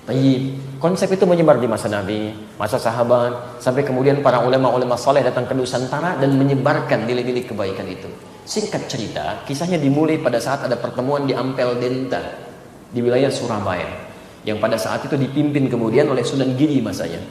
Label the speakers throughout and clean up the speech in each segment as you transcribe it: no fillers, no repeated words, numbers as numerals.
Speaker 1: Tayyib. Konsep itu menyebar di masa Nabi, masa sahabat, sampai kemudian para ulama-ulama saleh datang ke Nusantara dan menyebarkan nilai-nilai kebaikan itu. Singkat cerita, kisahnya dimulai pada saat ada pertemuan di Ampel Denta di wilayah Surabaya, yang pada saat itu dipimpin kemudian oleh Sunan Giri masanya.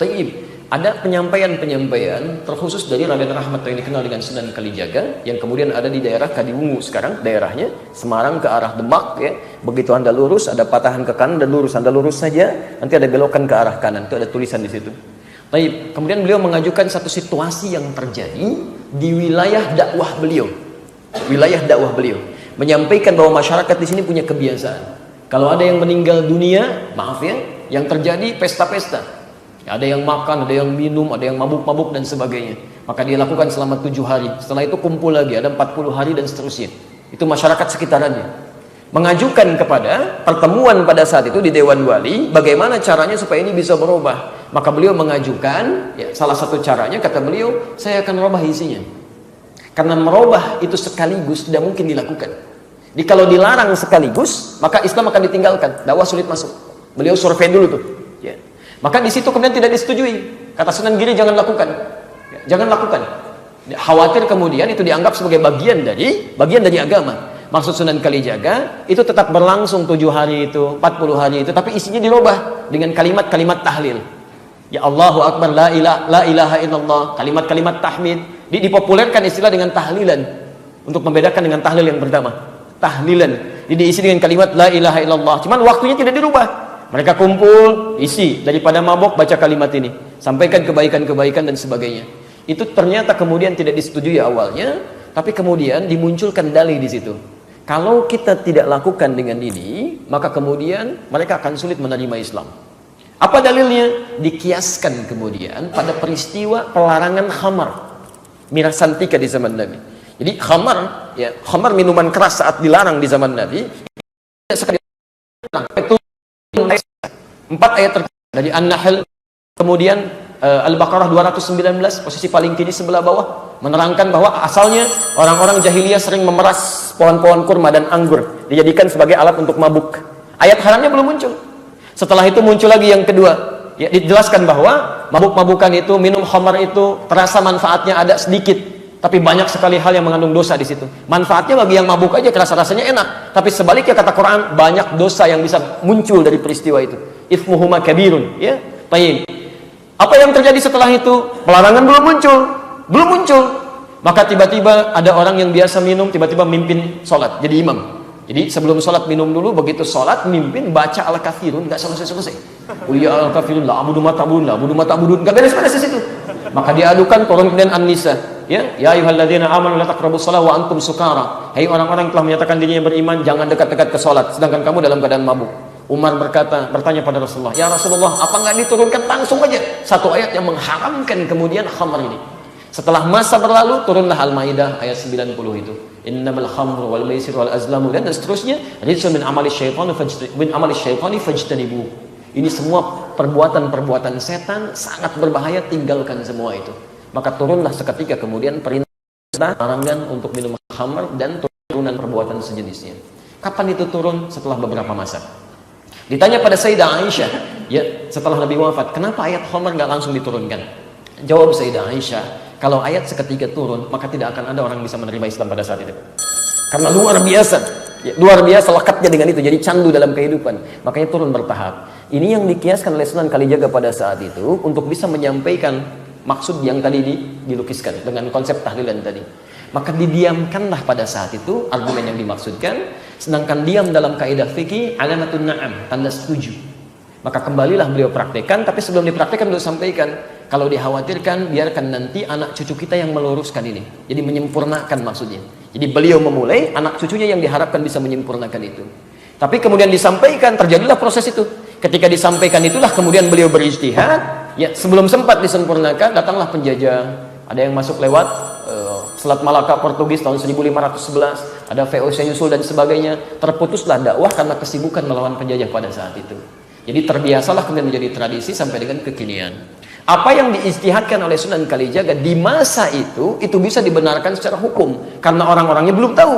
Speaker 1: Tayyib. Ada penyampaian-penyampaian terkhusus dari Raden Rahmat yang dikenal dengan Sunan Kalijaga, yang kemudian ada di daerah Kadiwungu sekarang, daerahnya Semarang ke arah Demak ya. Begitu Anda lurus, ada patahan ke kanan dan lurus. Anda lurus saja, nanti ada belokan ke arah kanan. Itu ada tulisan di situ. Baik, kemudian beliau mengajukan satu situasi yang terjadi di wilayah dakwah beliau. Wilayah dakwah beliau menyampaikan bahwa masyarakat di sini punya kebiasaan. Kalau ada yang meninggal dunia, maaf ya, yang terjadi pesta-pesta. Ada yang makan, ada yang minum, ada yang mabuk-mabuk dan sebagainya. Maka dia lakukan selama 7 hari. Setelah itu kumpul lagi, ada 40 hari dan seterusnya. Itu masyarakat sekitarannya mengajukan kepada pertemuan pada saat itu di Dewan Wali, bagaimana caranya supaya ini bisa berubah. Maka beliau mengajukan, ya, salah satu caranya kata beliau, saya akan merubah isinya. Karena merubah itu sekaligus tidak mungkin dilakukan. Jadi kalau dilarang sekaligus, maka Islam akan ditinggalkan, dakwah sulit masuk. Beliau survei dulu tuh, ya. Maka di situ kemudian tidak disetujui. Kata Sunan Giri, jangan lakukan. Ya, jangan lakukan. Khawatir kemudian itu dianggap sebagai bagian dari agama. Maksud Sunan Kalijaga itu tetap berlangsung 7 hari itu, 40 hari itu, tapi isinya dirubah dengan kalimat-kalimat tahlil. Ya Allahu Akbar, la ilaha illallah, kalimat-kalimat tahmid. Dipopulerkan istilah dengan tahlilan untuk membedakan dengan tahlil yang pertama. Tahlilan. Jadi diisi dengan kalimat la ilaha illallah. Cuman waktunya tidak dirubah. Mereka kumpul, isi daripada mabok baca kalimat ini, sampaikan kebaikan-kebaikan dan sebagainya. Itu ternyata kemudian tidak disetujui awalnya, tapi kemudian dimunculkan dalih di situ. Kalau kita tidak lakukan dengan ini, maka kemudian mereka akan sulit menerima Islam. Apa dalilnya? Dikiaskan kemudian pada peristiwa pelarangan khamar, miras santika di zaman Nabi. Jadi khamar, ya, khamar minuman keras saat dilarang di zaman Nabi, sekali itu 4 ayat dari An-Nahl, kemudian Al-Baqarah 219, posisi paling kiri sebelah bawah, menerangkan bahwa asalnya orang-orang jahiliyah sering memeras pohon-pohon kurma dan anggur, dijadikan sebagai alat untuk mabuk. Ayat haramnya belum muncul. Setelah itu muncul lagi yang kedua, ya, dijelaskan bahwa mabuk-mabukan itu, minum khamar itu terasa manfaatnya ada sedikit, tapi banyak sekali hal yang mengandung dosa di situ. Manfaatnya bagi yang mabuk aja kerasa rasanya enak, tapi sebaliknya kata Quran, banyak dosa yang bisa muncul dari peristiwa itu. Ithmuhuma kabirun, ya. Baik. Apa yang terjadi setelah itu? Pelarangan belum muncul. Maka tiba-tiba ada orang yang biasa minum, tiba-tiba mimpin sholat, jadi imam. Jadi sebelum sholat minum dulu, begitu sholat mimpin baca al-kafirun, nggak selesai. Uliya al-kafirun, la abudu ma ta'budun, nggak beres-beres di situ. Maka diadukan, turun kemudian An-Nisa, ya ayyuhalladzina amanu la taqrabus shalah wa antum sukara. Hai orang-orang yang telah menyatakan dirinya beriman, jangan dekat-dekat ke sholat sedangkan kamu dalam keadaan mabuk. Umar bertanya pada Rasulullah, ya Rasulullah, apa nggak diturunkan langsung aja satu ayat yang mengharamkan kemudian khamar ini? Setelah masa berlalu, turunlah Al-Maidah ayat 90 itu. Innamal khamru wal maisir wal azlamu dan seterusnya, rijsun min amali syaitani fajtanibu. Ini semua perbuatan-perbuatan setan, sangat berbahaya, tinggalkan semua itu. Maka turunlah seketika kemudian perintah larangan untuk minum khamar dan turunan perbuatan sejenisnya. Kapan itu turun? Setelah beberapa masa. Ditanya pada Sayyidah Aisyah, ya, setelah Nabi wafat, kenapa ayat khamar nggak langsung diturunkan? Jawab Sayyidah Aisyah, kalau ayat seketika turun, maka tidak akan ada orang bisa menerima Islam pada saat itu. Karena luar biasa lekatnya dengan itu, jadi candu dalam kehidupan. Makanya turun bertahap. Ini yang dikiaskan oleh Sunan Kalijaga pada saat itu untuk bisa menyampaikan maksud yang tadi dilukiskan dengan konsep tahlilan tadi. Maka didiamkanlah pada saat itu argumen yang dimaksudkan, sedangkan diam dalam kaidah fikih alamatun na'am, tanda setuju. Maka kembalilah beliau praktekkan, tapi sebelum dipraktekkan beliau sampaikan, kalau dikhawatirkan biarkan nanti anak cucu kita yang meluruskan ini, jadi menyempurnakan maksudnya. Jadi beliau memulai, anak cucunya yang diharapkan bisa menyempurnakan itu. Tapi kemudian disampaikan, terjadilah proses itu. Ketika disampaikan itulah kemudian beliau berijtihad, ya, sebelum sempat disempurnakan datanglah penjajah. Ada yang masuk lewat Selat Malaka Portugis tahun 1511, ada VOC nyusul dan sebagainya. Terputuslah dakwah karena kesibukan melawan penjajah pada saat itu. Jadi terbiasalah kemudian menjadi tradisi sampai dengan kekinian. Apa yang diijtihadkan oleh Sunan Kalijaga di masa itu bisa dibenarkan secara hukum karena orang-orangnya belum tahu.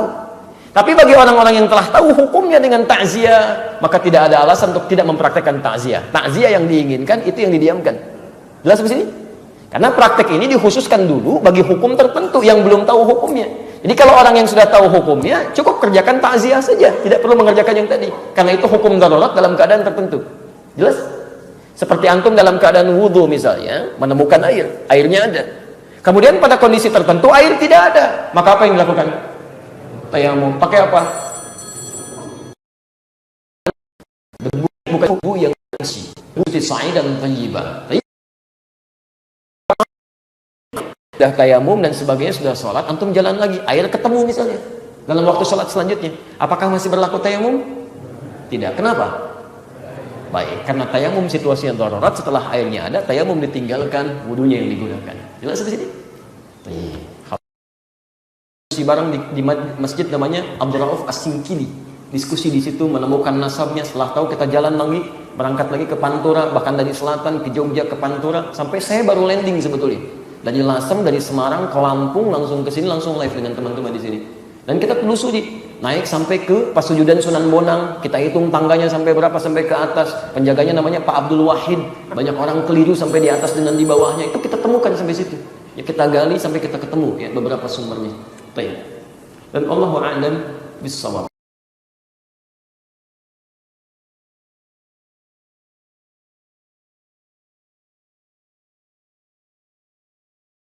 Speaker 1: Tapi bagi orang-orang yang telah tahu hukumnya dengan takziah, maka tidak ada alasan untuk tidak mempraktekkan takziah. Takziah yang diinginkan itu yang didiamkan. Jelas di sini? Karena praktek ini dikhususkan dulu bagi hukum tertentu yang belum tahu hukumnya. Jadi kalau orang yang sudah tahu hukumnya, cukup kerjakan takziah saja, tidak perlu mengerjakan yang tadi. Karena itu hukum darurat dalam keadaan tertentu. Jelas? Seperti antum dalam keadaan wudhu misalnya, menemukan air, airnya ada. Kemudian pada kondisi tertentu air tidak ada, maka apa yang dilakukan? Tayamum. Pakai apa? Debu, bukan debu yang bersih. Debu sa'idan thayyiban. Sudah tayamum dan sebagainya, sudah sholat, antum jalan lagi, air ketemu misalnya dalam waktu sholat selanjutnya, apakah masih berlaku tayamum? Tidak. Kenapa? Baik, karena tayamum situasinya darurat, setelah airnya ada, tayamum ditinggalkan, wudunya yang digunakan. Jelas di sini? Barang di masjid namanya Abdul Rauf As-Sinkili, diskusi di situ, menemukan nasabnya. Setelah tahu, kita jalan lagi, berangkat lagi ke Pantura, bahkan dari selatan ke Jogja ke Pantura, sampai saya baru landing sebetulnya dari Lasem, dari Semarang ke Lampung, langsung ke sini, langsung live dengan teman-teman di sini. Dan kita telusuri, naik sampai ke Pasujudan Sunan Bonang, kita hitung tangganya sampai berapa, sampai ke atas. Penjaganya namanya Pak Abdul Wahid. Banyak orang keliru sampai di atas dengan di bawahnya, itu kita temukan sampai situ. Ya kita gali sampai kita ketemu ya beberapa sumbernya. Dan Allahu a'lam bis-shawab.